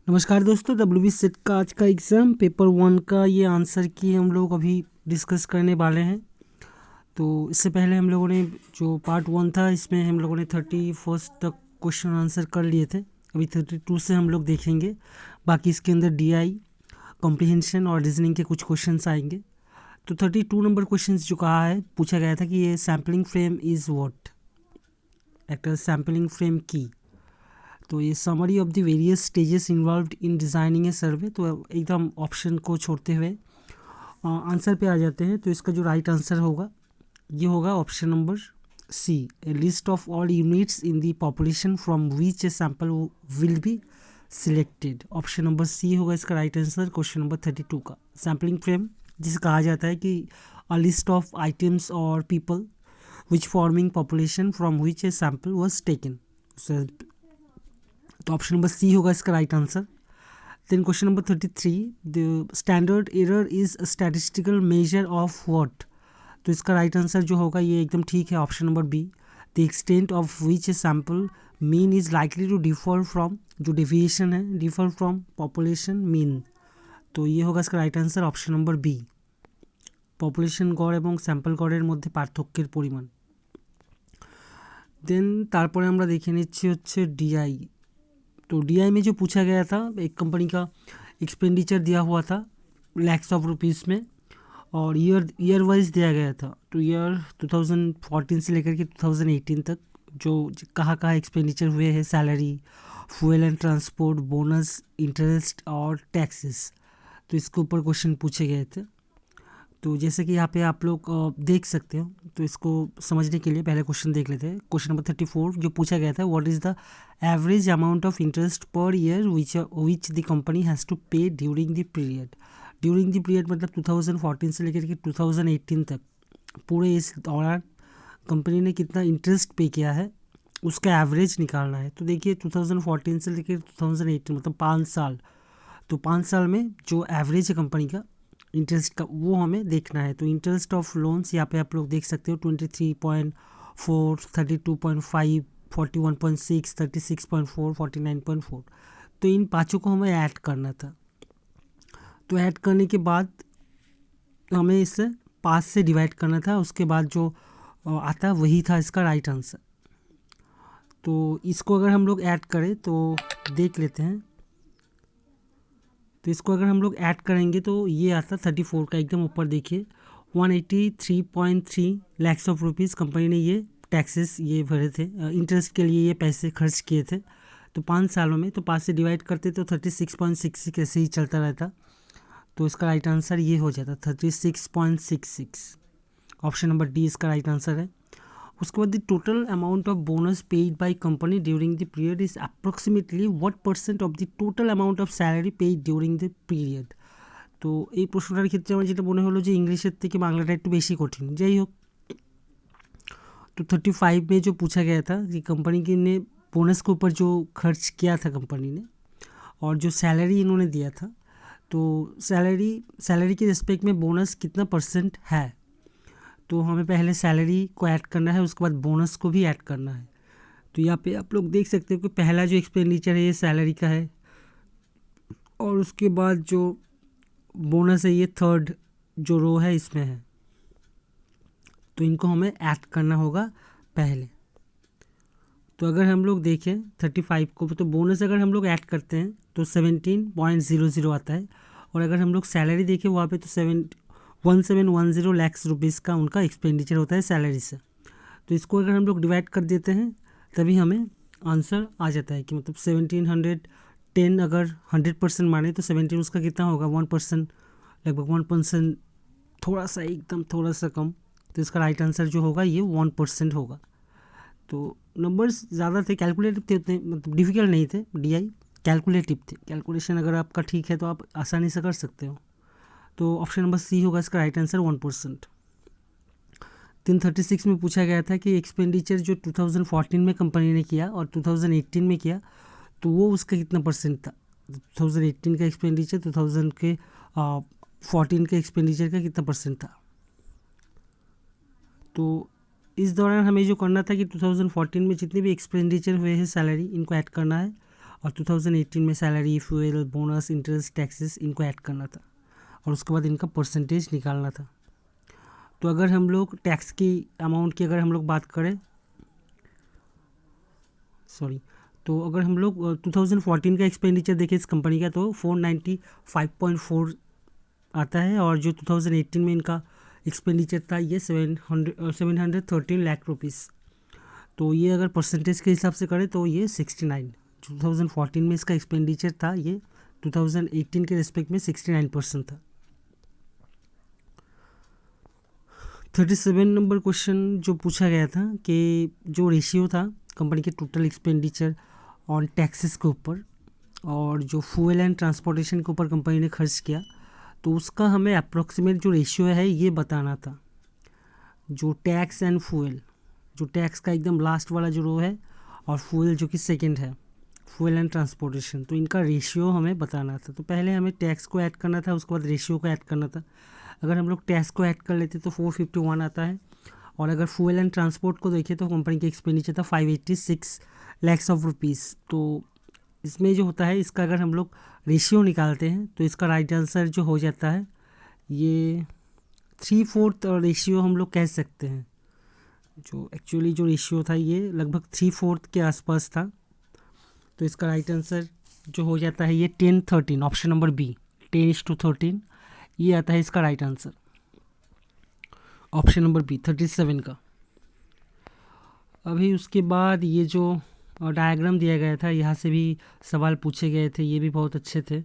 नमस्कार दोस्तों, W set का आज का एग्ज़ाम पेपर 1 का ये आंसर की हम लोग अभी डिस्कस करने वाले हैं। तो इससे पहले हम लोगों ने जो पार्ट 1 था इसमें हम लोगों ने 31 तक क्वेश्चन आंसर कर लिए थे। अभी 32 से हम लोग देखेंगे। बाकी इसके अंदर DI, कॉम्प्रिहेंशन और रीजनिंग के कुछ क्वेश्चंस आएंगे। तो 32 नंबर क्वेश्चन जो कहा है, पूछा गया था कि ये सैम्पलिंग फ्रेम इज़ व्हाट, एक सैम्पलिंग फ्रेम की। तो ये summary of the various stages involved in designing a survey. तो एकदम ऑप्शन को छोड़ते हुए आंसर पे आ जाते हैं। तो इसका जो राइट आंसर होगा ये होगा option number C, a list of all units in the population from which a sample will be selected. Option number C होगा इसका राइट आंसर क्वेश्चन नंबर 32 का। सैम्पलिंग फ्रेम जिसे कहा जाता है कि अ लिस्ट ऑफ आइटम्स और people which forming population from which a sample was taken. तो ऑप्शन नंबर सी होगा इसका right answer. Then question number 33, the standard error is a statistical measure of what. तो इसका right answer जो होगा ये एकदम ठीक है, option number B, the extent of which a sample mean is likely to differ from, जो deviation है डिफर फ्रॉम पॉपुलेशन मीन। तो ये होगा इसका right answer option number B, population গড় এবং স্যাম্পল গড়ের মধ্যে পার্থক্যের পরিমাণ। দেন তারপরে আমরা দেখে নিচ্ছি হচ্ছে DI। तो DI में जो पूछा गया था, एक कंपनी का एक्सपेंडिचर दिया हुआ था लैक्स ऑफ रुपीज़ में और ईयर वाइज दिया गया था। तो ईयर 2014 से लेकर के 2018 तक जो कहाँ एक्सपेंडिचर हुए हैं, salary, fuel and transport, bonus, interest और टैक्सेस। तो इसके ऊपर क्वेश्चन पूछे गए थे। तो जैसे कि यहाँ पे आप लोग देख सकते हो, तो इसको समझने के लिए पहले क्वेश्चन देख लेते हैं। क्वेश्चन नंबर 34 जो पूछा गया था, what is the average amount of interest per year which the company has to pay during the period. During the period मतलब 2014 से लेकर के 2018 तक पूरे इस दौरान कंपनी ने कितना इंटरेस्ट पे किया है उसका एवरेज निकालना है। तो देखिए 2014 से लेकर 2018 मतलब 5 साल। तो 5 साल में जो एवरेज है कंपनी का इंटरेस्ट का वो हमें देखना है। तो इंटरेस्ट ऑफ लोन्स यहाँ पे आप लोग देख सकते हो 23.4, 32.5, 41.6, 36.4, 49.4। तो इन पाँचों को हमें ऐड करना था। तो ऐड करने के बाद हमें इसे 5 से डिवाइड करना था, उसके बाद जो आता वही था इसका राइट आंसर। तो इसको अगर हम लोग ऐड करें तो देख लेते हैं। तो इसको अगर हम लोग ऐड करेंगे तो ये आता 34 का, एकदम ऊपर देखिए 183.3 लैक्स ऑफ रुपीज़ कंपनी ने ये टैक्सेस ये भरे थे, इंटरेस्ट के लिए ये पैसे खर्च किए थे। तो 5 सालों में तो 5 से डिवाइड करते तो 36.66 ऐसे ही चलता रहता। तो इसका राइट आंसर ये हो जाता 36.66। ऑप्शन नंबर डी इसका राइट आंसर है। उसके बाद the total amount of bonus paid by company during the period is approximately what percent of the total amount of salary paid during the period. তো এই প্রশ্নটার ক্ষেত্রে আমার যেটা মনে হলো যে इंग्लिशের থেকে বাংলাটা একটু বেশি কঠিন। যাই হোক, तो 35 में जो पूछा गया था कि कंपनी की ने बोनस के ऊपर जो खर्च किया था कंपनी ने और जो सैलरी इन्होंने दिया था, तो सैलरी के रिस्पेक्ट में बोनस कितना परसेंट है। तो हमें पहले सैलरी को ऐड करना है, उसके बाद बोनस को भी ऐड करना है। तो यहाँ पे आप लोग देख सकते हो कि पहला जो एक्सपेंडिचर है ये सैलरी का है और उसके बाद जो बोनस है ये थर्ड जो रो है इसमें है। तो इनको हमें ऐड करना होगा पहले। तो अगर हम लोग देखें 35 को, तो बोनस अगर हम लोग ऐड करते हैं तो 17.00 आता है और अगर हम लोग सैलरी देखें वहाँ पे तो 1710 लैक्स रुपीज़ का उनका एक्सपेंडिचर होता है सैलरी से। तो इसको अगर हम लोग डिवाइड कर देते हैं तभी हमें आंसर आ जाता है कि मतलब 1710 अगर 100% माने तो 17 उसका कितना होगा 1%, लगभग 1%, थोड़ा सा एकदम थोड़ा सा कम। तो इसका राइट आंसर जो होगा ये 1% होगा। तो नंबर्स ज़्यादा थे, कैलकुलेटिव थे, उतने मतलब डिफ़िकल्ट नहीं थे। DI कैलकुलेटिव थे, कैलकुलेशन अगर आपका ठीक है तो आप आसानी से कर सकते हो। तो ऑप्शन नंबर सी होगा इसका राइट आंसर 1%। 36 में पूछा गया था कि एक्सपेंडिचर जो 2014 में कंपनी ने किया और 2018 में किया तो वो उसका कितना परसेंट था। 2018 का एक्सपेंडिचर 2014 के एक्सपेंडिचर का कितना परसेंट था। तो इस दौरान हमें जो करना था कि 2014 में जितने भी एक्सपेंडिचर हुए हैं सैलरी इनको ऐड करना है और 2018 में salary, fuel, bonus, interest, taxes इनको ऐड करना था और उसके बाद इनका परसेंटेज निकालना था। तो अगर हम लोग टैक्स की अमाउंट की अगर हम लोग बात करें, तो अगर हम लोग 2014 का एक्सपेंडिचर देखें इस कंपनी का तो 495.4 आता है और जो 2018 में इनका एक्सपेंडिचर था ये 713 लाख रुपीज़। तो ये अगर परसेंटेज के हिसाब से करें तो ये 69, 2014 में इसका एक्सपेंडिचर था ये 2018 के रिस्पेक्ट में 69% था। 37 नंबर क्वेश्चन जो पूछा गया था कि जो रेशियो था कंपनी के टोटल एक्सपेंडिचर ऑन टैक्सेस के ऊपर और जो फ्यूल एंड ट्रांसपोर्टेशन के ऊपर कंपनी ने खर्च किया, तो उसका हमें अप्रोक्सीमेट जो रेशियो है ये बताना था। जो टैक्स एंड फ्यूल, जो टैक्स का एकदम लास्ट वाला जो रो है और फ्यूल जो कि सेकंड है, फ्यूल एंड ट्रांसपोर्टेशन, तो इनका रेशियो हमें बताना था। तो पहले हमें टैक्स को ऐड करना था, उसके बाद रेशियो को ऐड करना था। अगर हम लोग टैक्स को ऐड कर लेते तो 451 आता है और अगर फ्यूल एंड ट्रांसपोर्ट को देखें तो कंपनी की एक्सपेंडिचर था 586 लैक्स ऑफ रुपीज़। तो इसमें जो होता है इसका अगर हम लोग रेशियो निकालते हैं तो इसका राइट आंसर जो हो जाता है ये 3/4 रेशियो हम लोग कह सकते हैं। जो एक्चुअली जो रेशियो था ये लगभग 3/4 के आसपास था। तो इसका राइट आंसर जो हो जाता है ये 10-13, ऑप्शन नंबर बी 10:13 ये आता है इसका right answer, option number B 37 का। अभी उसके बाद ये जो डायग्राम दिया गया था यहाँ से भी सवाल पूछे गए थे, ये भी बहुत अच्छे थे।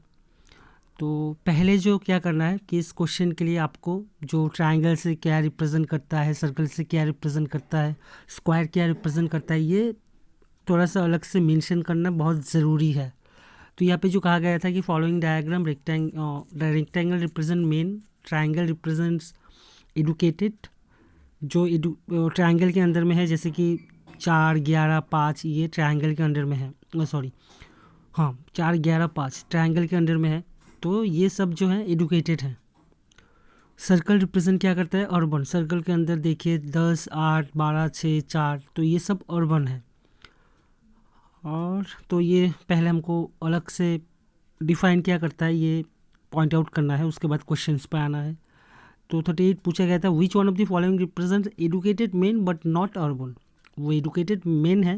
तो पहले जो क्या करना है कि इस क्वेश्चन के लिए आपको जो ट्रायंगल से क्या रिप्रेजेंट करता है, सर्कल से क्या रिप्रेजेंट करता है, स्क्वायर क्या रिप्रेजेंट करता है, ये थोड़ा सा अलग से मेंशन करना बहुत ज़रूरी है। तो यहाँ पे जो कहा गया था कि following diagram rectangle represent main, triangle represents educated. जो ट्रायंगल के अंदर में है जैसे कि 4, 11, 5 ये ट्रायंगल के अंडर में है, 4, 11, 5 ट्रायंगल के अंडर में है, तो ये सब जो है एडुकेटेड है। सर्कल रिप्रेजेंट क्या करता है, अर्बन। सर्कल के अंदर देखिए 10, 8, 12, 6, 4, तो ये सब अर्बन है। और तो ये पहले हमको अलग से डिफाइन क्या करता है ये पॉइंट आउट करना है, उसके बाद क्वेश्चंस पे आना है। तो 38 पूछा गया था which one of the following represent educated men but not urban. वो एडुकेटेड मेन है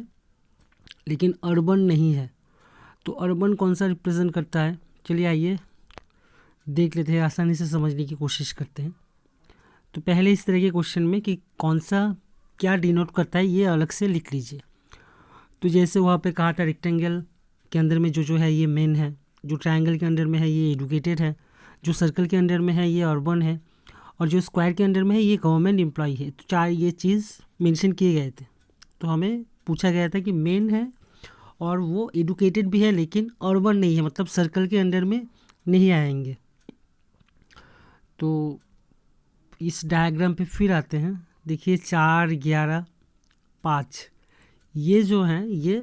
लेकिन अर्बन नहीं है, तो अर्बन कौन सा रिप्रेजेंट करता है, चलिए आइए देख लेते हैं, आसानी से समझने की कोशिश करते हैं। तो पहले इस तरह के क्वेश्चन में कि कौन सा क्या डिनोट करता है ये अलग से लिख लीजिए। तो जैसे वहाँ पे कहा था रेक्टेंगल के अंदर में जो है ये मेन है, जो ट्रायंगल के अंदर में है ये एडुकेटेड है, जो सर्कल के अंदर में है ये अर्बन है और जो स्क्वायर के अंदर में है ये गवर्नमेंट एम्प्लॉय है। तो 4 ये चीज़ मेंशन किए गए थे। तो हमें पूछा गया था कि मेन है और वो एडुकेटेड भी है लेकिन अर्बन नहीं है, मतलब सर्कल के अंडर में नहीं आएंगे। तो इस डायग्राम पे फिर आते हैं, देखिए 4, 11, 5 ये जो है ये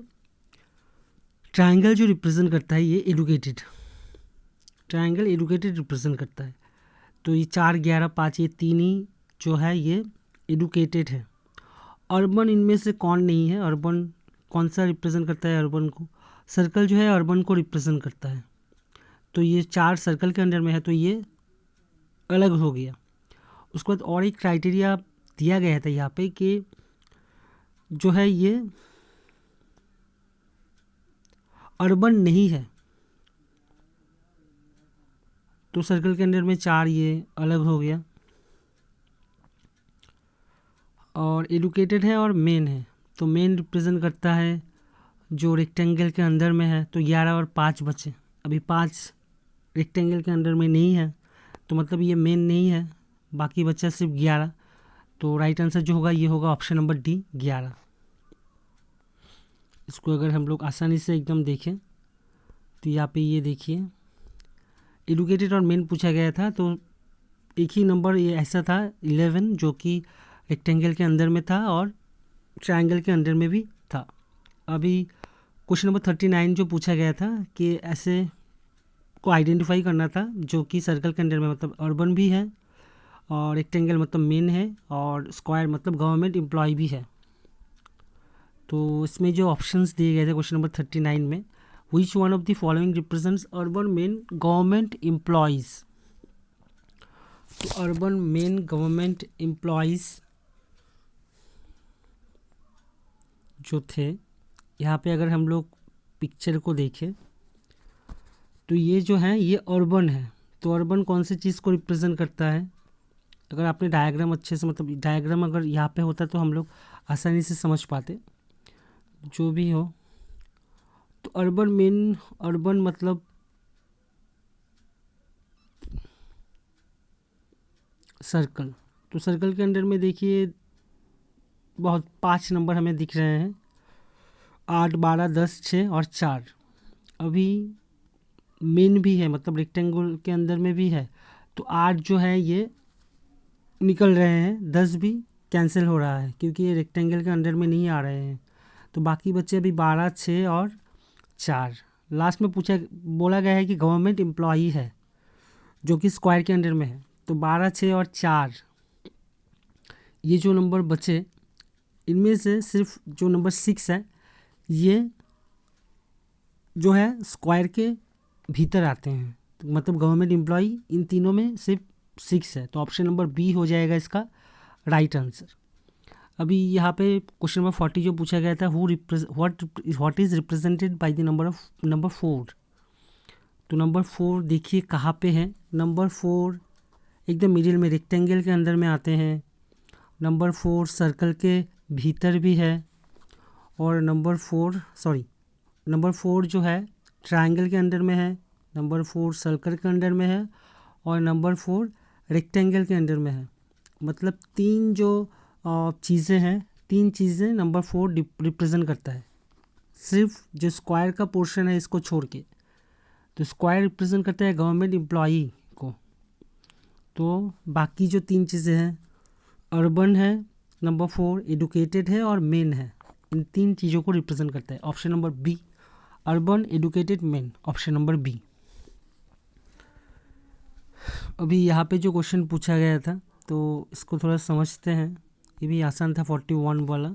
ट्रायंगल जो रिप्रेजेंट करता है ये एडुकेटेड, ट्रायंगल एडुकेटेड रिप्रेजेंट करता है। तो ये 4, 11, 5 ये तीन ही जो है ये एडुकेटेड है। अर्बन इनमें से कौन नहीं है, अर्बन कौन सा रिप्रेजेंट करता है अर्बन को, सर्कल जो है अर्बन को रिप्रेजेंट करता है। तो ये 4 सर्कल के अंदर में है तो ये अलग हो गया। उसके बाद और एक क्राइटेरिया दिया गया था यहाँ पे कि जो है ये अर्बन नहीं है, तो सर्कल के अंदर में 4 ये अलग हो गया। और एडुकेटेड है और मेन है, तो मेन रिप्रेजेंट करता है जो रेक्टेंगल के अंदर में है, तो 11 और 5 बचे। अभी 5 रेक्टेंगल के अंदर में नहीं है तो मतलब ये मेन नहीं है, बाकी बचा सिर्फ 11। तो राइट आंसर जो होगा ये होगा ऑप्शन नंबर डी 11। इसको अगर हम लोग आसानी से एकदम देखें तो यहाँ पे ये देखिए एडुकेटेड और मेन पूछा गया था, तो एक ही नंबर ये ऐसा था 11 जो कि रेक्टेंगल के अंदर में था और ट्रायंगल के अंदर में भी था। अभी क्वेश्चन नंबर 39 जो पूछा गया था कि ऐसे को आइडेंटिफाई करना था जो कि सर्कल के अंदर में मतलब अर्बन भी है और रेक्टेंगल मतलब मेन है और स्क्वायर मतलब गवर्नमेंट एम्प्लॉय भी है। तो इसमें जो ऑप्शंस दिए गए थे क्वेश्चन नंबर 39 में which one of the following represents urban main government employees. तो अर्बन मेन गवर्नमेंट एम्प्लॉयज़ जो थे, यहाँ पे अगर हम लोग पिक्चर को देखें तो ये जो है ये अर्बन है। तो अर्बन कौन सी चीज़ को रिप्रेजेंट करता है? अगर आपने डायग्राम अच्छे से, मतलब डायग्राम अगर यहाँ पे होता तो हम लोग आसानी से समझ पाते। जो भी हो, तो अर्बन मतलब सर्कल। तो सर्कल के अंदर में देखिए बहुत 5 नंबर हमें दिख रहे हैं, 8, 12, 10, 6 और 4। अभी मेन भी है, मतलब रेक्टेंगल के अंदर में भी है। तो 8 जो है ये निकल रहे हैं, 10 भी कैंसिल हो रहा है क्योंकि ये रेक्टेंगल के अंदर में नहीं आ रहे हैं। तो बाकी बच्चे अभी 12, 6 और 4। लास्ट में बोला गया है कि गवर्नमेंट एम्प्लॉई है जो कि स्क्वायर के अंदर में है। तो 12, 6 और 4 ये जो नंबर बचे, इनमें से सिर्फ जो नंबर 6 है ये जो है स्क्वायर के भीतर आते हैं। तो मतलब गवर्नमेंट एम्प्लॉई इन तीनों में सिर्फ 6 है। तो ऑप्शन नंबर बी हो जाएगा इसका राइट आंसर। अभी यहाँ पे क्वेश्चन नंबर 40 जो पूछा गया था, what is represented by the number 4। तो नंबर 4 देखिए कहाँ पे है। नंबर 4 एकदम मिडिल में रेक्टेंगल के अंदर में आते हैं। नंबर 4 सर्कल के भीतर भी है। और नंबर 4 जो है ट्रायंगल के अंदर में है। नंबर 4 सर्कल के अंदर में है और नंबर 4 रेक्टेंगल के अंदर में है। मतलब 3 जो चीज़ें हैं, 3 चीज़ें नंबर 4 रिप्रेजेंट करता है, सिर्फ जो स्क्वायर का पोर्शन है इसको छोड़ के। तो स्क्वायर रिप्रेजेंट करता है गवर्नमेंट एम्प्लॉई को। तो बाकी जो 3 चीज़ें हैं, अर्बन है, नंबर 4 एडुकेटेड है और मेन है, इन 3 चीज़ों को रिप्रेजेंट करता है। Option number B, urban, educated, men, option number B. अभी यहाँ पे जो क्वेश्चन पूछा गया था तो इसको थोड़ा समझते हैं। ये भी आसान था 41 वाला।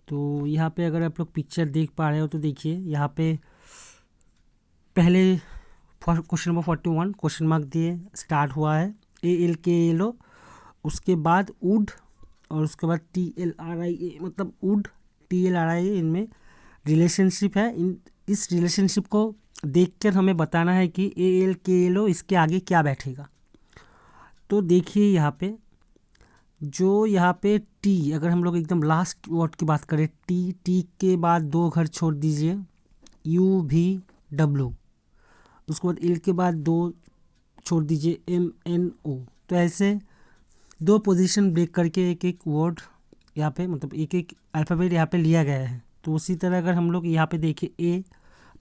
तो यहाँ पे अगर आप लोग पिक्चर देख पा रहे हो तो देखिए यहाँ पे पहले क्वेश्चन नंबर 41 क्वेश्चन मार्क दिए स्टार्ट हुआ है, ALKLO, उसके बाद वुड और उसके बाद TLRIA, मतलब वुड TLRIA, इनमें रिलेशनशिप है। इस रिलेशनशिप को देखकर हमें बताना है कि ALKLO इसके आगे क्या बैठेगा। तो देखिए यहाँ पे टी, अगर हम लोग एकदम लास्ट वर्ड की बात करें, टी के बाद 2 घर छोड़ दीजिए, UVW, उसके बाद एल के बाद 2 छोड़ दीजिए, MNO। तो ऐसे 2 पोजीशन ब्रेक करके एक वर्ड यहाँ पे, मतलब एक अल्फ़ाबेट यहाँ पे लिया गया है। तो उसी तरह अगर हम लोग यहाँ पे देखें, A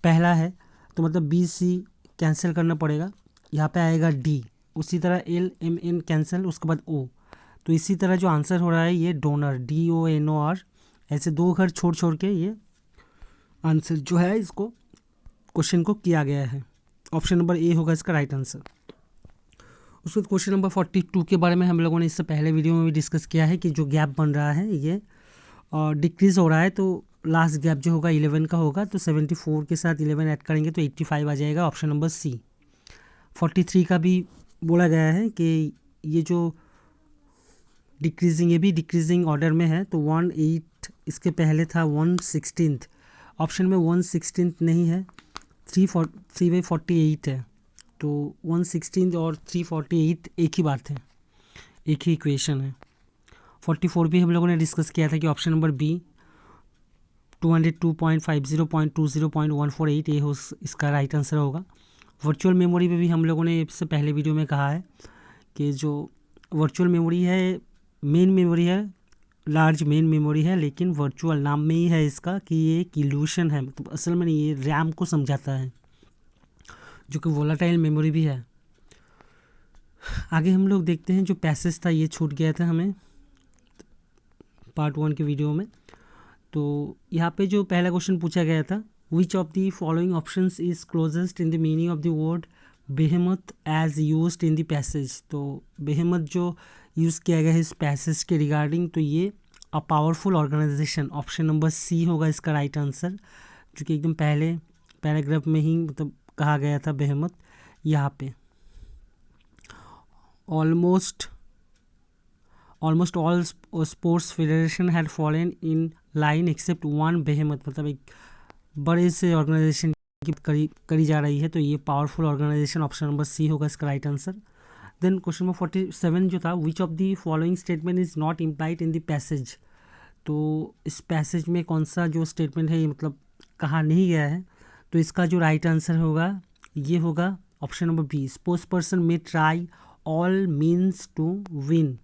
पहला है तो मतलब BC कैंसिल करना पड़ेगा, यहाँ पे आएगा D, उसी तरह LMN कैंसिल, उसके बाद O। तो इसी तरह जो आंसर हो रहा है ये डोनर, DONOR, ऐसे 2 घर छोड़ के ये आंसर जो है इसको क्वेश्चन को किया गया है। ऑप्शन नंबर ए होगा इसका राइट आंसर। उसके बाद क्वेश्चन नंबर 42 के बारे में हम लोगों ने इससे पहले वीडियो में भी डिस्कस किया है कि जो गैप बन रहा है ये डिक्रीज़ हो रहा है। तो लास्ट गैप जो होगा 11 का होगा, तो 74 के साथ 11 ऐड करेंगे तो 85 आ जाएगा, ऑप्शन नंबर सी। 43 का भी बोला गया है कि ये जो डिक्रीजिंग, ये भी डिक्रीजिंग ऑर्डर में है। तो 18 इसके पहले था 1/16, ऑप्शन में 1/16 नहीं है, 3/48 है। तो 1/16 और 3/48 एक ही बात है, एक ही इक्वेशन है। 44 भी हम लोगों ने डिस्कस किया था कि ऑप्शन नंबर बी 202.50.20.148 ये हो इसका राइट आंसर होगा। वर्चुअल मेमोरी में भी हम लोगों ने इससे पहले वीडियो में कहा है कि जो वर्चुअल मेमोरी है, मेन मेमोरी है, लार्ज मेन मेमोरी है, लेकिन वर्चुअल नाम में ही है इसका कि ये एक इल्यूशन है, मतलब असल में नहीं, ये रैम को समझाता है, जो कि वोलाटाइल मेमोरी भी है। आगे हम लोग देखते हैं, जो पैसेज था ये छूट गया था हमें पार्ट 1 के वीडियो में। तो यहाँ पे जो पहला क्वेश्चन पूछा गया था, which of the following options is closest in the meaning of the word behemoth as used in the passage. तो बेहेमथ जो यूज़ किया गया है इस पैसेज के रिगार्डिंग, तो ये a powerful organisation, option number C होगा इसका राइट आंसर, जो कि एकदम पहले पैराग्राफ में ही मतलब कहा गया था बेहेमथ यहाँ पे। Almost all sports federation had fallen in line except one behemoth, मतलब एक बड़े से ऑर्गेनाइजेशन की करी जा रही है, तो ये powerful organisation option number C होगा इसका right answer. Then question number 47 जो था, which of the following statement is not implied in the passage, तो इस पैसेज में कौन सा जो स्टेटमेंट है ये मतलब कहा नहीं गया है, तो इसका जो राइट आंसर होगा ये होगा option number B, sports person may try all means to win.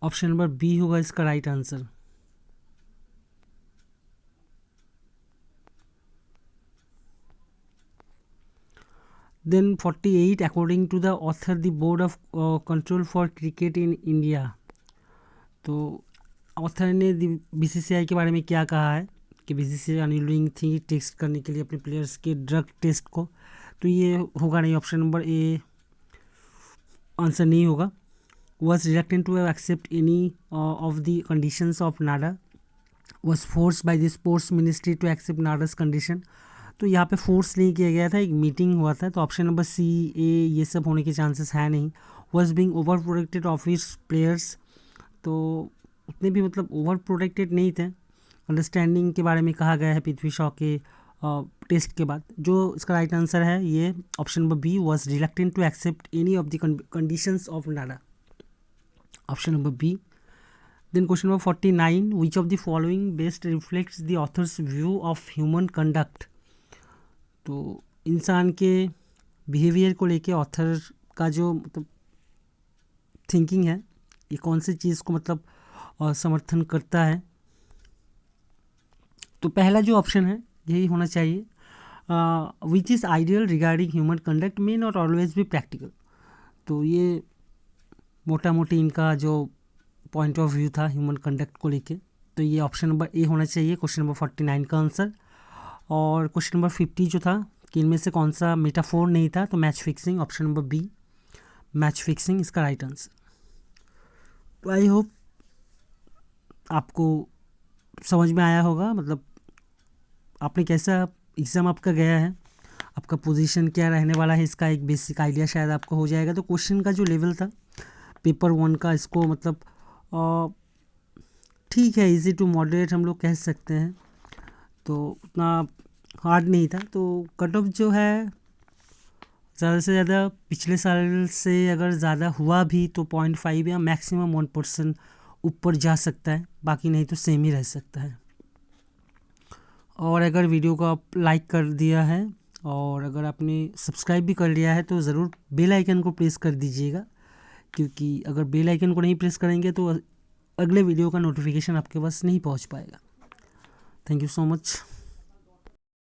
Option number B होगा इसका right answer. Then 48 according to the author the board of control for cricket in India, तो author ने BCCI के बारे में क्या कहा है कि BCCI अनविलिंग थी टेस्ट करने के लिए अपने प्लेयर्स के ड्रग टेस्ट को, तो ये होगा नहीं, ऑप्शन नंबर ए आंसर नहीं होगा। was reluctant to accept any of the conditions of NADA, was forced by the sports ministry to accept NADA's condition, तो यहाँ पे फोर्स नहीं किया गया था, एक मीटिंग हुआ था, तो ऑप्शन नंबर सी ए ये सब होने के चांसेस है नहीं। was being over protected of his players, तो उतने भी मतलब ओवर प्रोटेक्टेड नहीं थे। अंडरस्टैंडिंग के बारे में कहा गया है पृथ्वी शॉ के टेस्ट के बाद, जो इसका राइट आंसर है ये option number B, was reluctant to accept any of the conditions of NADA, option number B. Then question number 49, which of the following best reflects the author's view of human conduct, तो इंसान के behaviour को लेके author का जो मतलब thinking है ये कौन सी चीज़ को मतलब समर्थन करता है, तो पहला जो ऑप्शन है यही होना चाहिए, which is ideal regarding human conduct may not always be practical, तो ये मोटा मोटी इनका जो पॉइंट ऑफ व्यू था ह्यूमन कंडक्ट को लेके, तो ये ऑप्शन नंबर ए होना चाहिए क्वेश्चन नंबर 49 का आंसर। और क्वेश्चन नंबर 50 जो था कि इनमें से कौन सा मेटाफोर नहीं था, तो match fixing, option number B match fixing इसका राइट आंसर। तो आई होप आपको समझ में आया होगा, मतलब आपने कैसा एग्ज़ाम आपका गया है, आपका पोजीशन क्या रहने वाला है, इसका एक बेसिक आइडिया शायद आपको हो जाएगा। तो क्वेश्चन का जो लेवल था पेपर 1 का, इसको मतलब ठीक है, इजी टू मॉडरेट हम लोग कह सकते हैं, तो उतना हार्ड नहीं था। तो कट ऑफ जो है ज़्यादा से ज़्यादा पिछले साल से अगर ज़्यादा हुआ भी तो 0.5 या मैक्सिमम 1% ऊपर जा सकता है, बाकी नहीं तो सेम ही रह सकता है। और अगर वीडियो को आप लाइक कर दिया है और अगर आपने सब्सक्राइब भी कर लिया है तो ज़रूर बेल आइकन को प्रेस कर दीजिएगा, क्योंकि अगर बेल आइकन को नहीं प्रेस करेंगे तो अगले वीडियो का नोटिफिकेशन आपके पास नहीं पहुंच पाएगा। Thank you so much.